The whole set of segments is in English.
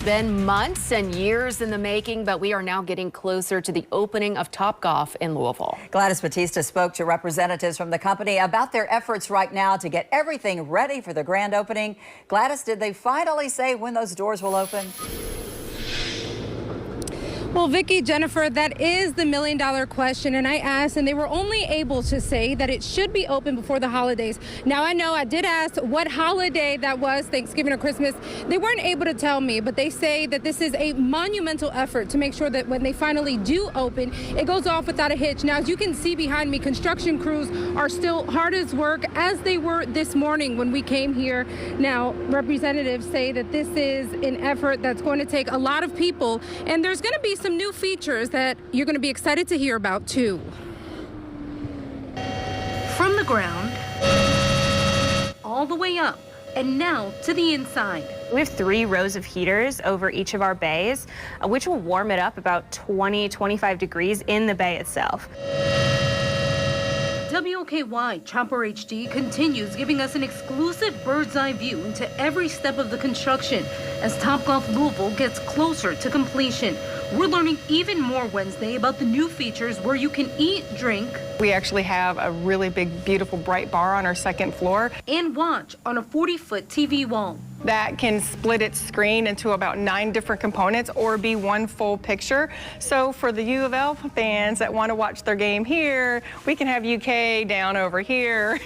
been months and years in the making, but we are now getting closer to the opening of Topgolf in Louisville. Gladys Batista spoke to representatives from the company about their efforts right now to get everything ready for the grand opening. Gladys, did they finally say when those doors will open? Well, Vicki, Jennifer, that is the million-dollar question, and I asked, and they were only able to say that it should be open before the holidays. Now, I know I did ask what holiday that was, Thanksgiving or Christmas. They weren't able to tell me, but they say that this is a monumental effort to make sure that when they finally do open, it goes off without a hitch. Now, as you can see behind me, construction crews are still hard at work, as they were this morning when we came here. Now, representatives say that this is an effort that's going to take a lot of people, and there's going to be some new features that you're going to be excited to hear about too. From the ground all the way up and now to the inside. We have 3 rows of heaters over each of our bays, which will warm it up about 20-25 degrees in the bay itself. WOKY Chopper HD continues giving us an exclusive bird's eye view into every step of the construction as Topgolf Louisville gets closer to completion. We're learning even more Wednesday about the new features where you can eat, drink. We actually have a really big, beautiful, bright bar on our 2nd floor. And watch on a 40-foot TV wall. That can split its screen into about 9 different components or be one full picture. So for the U of L fans that want to watch their game here, we can have UK down over here.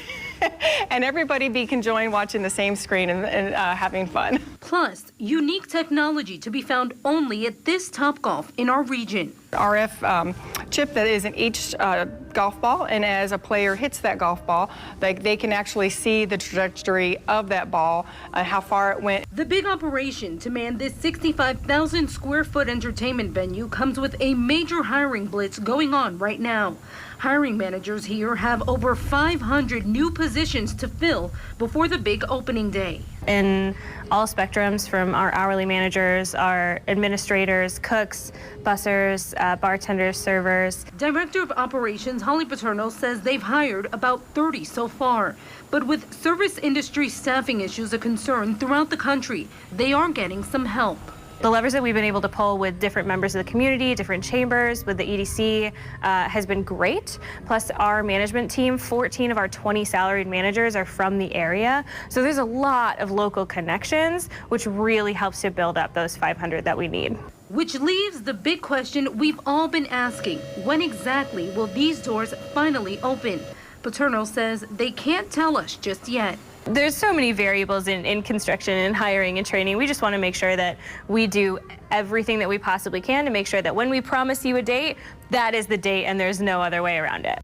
And everybody can join watching the same screen and having fun. Plus, unique technology to be found only at this Topgolf in our region. RF chip that is in each golf ball, and as a player hits that golf ball, they can actually see the trajectory of that ball and how far it went. The big operation to man this 65,000 square foot entertainment venue comes with a major hiring blitz going on right now. Hiring managers here have over 500 new positions to fill before the big opening day. In all spectrums, from our hourly managers, our administrators, cooks, bussers, bartenders, servers. Director of Operations Holly Paterno says they've hired about 30 so far. But with service industry staffing issues a concern throughout the country, they are getting some help. The levers that we've been able to pull with different members of the community, different chambers, with the EDC has been great. Plus our management team, 14 of our 20 salaried managers are from the area. So there's a lot of local connections, which really helps to build up those 500 that we need. Which leaves the big question we've all been asking. When exactly will these doors finally open? Paterno says they can't tell us just yet. There's so many variables in construction and hiring and training. We just want to make sure that we do everything that we possibly can to make sure that when we promise you a date, that is the date and there's no other way around it.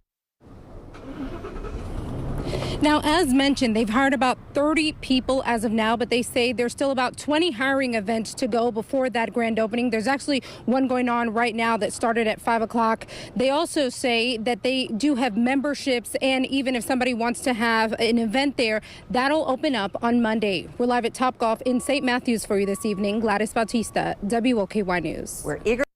Now, as mentioned, they've hired about 30 people as of now, but they say there's still about 20 hiring events to go before that grand opening. There's actually one going on right now that started at 5 o'clock. They also say that they do have memberships, and even if somebody wants to have an event there, that'll open up on Monday. We're live at Topgolf in St. Matthews for you this evening. Gladys Bautista, WOKY News. We're eager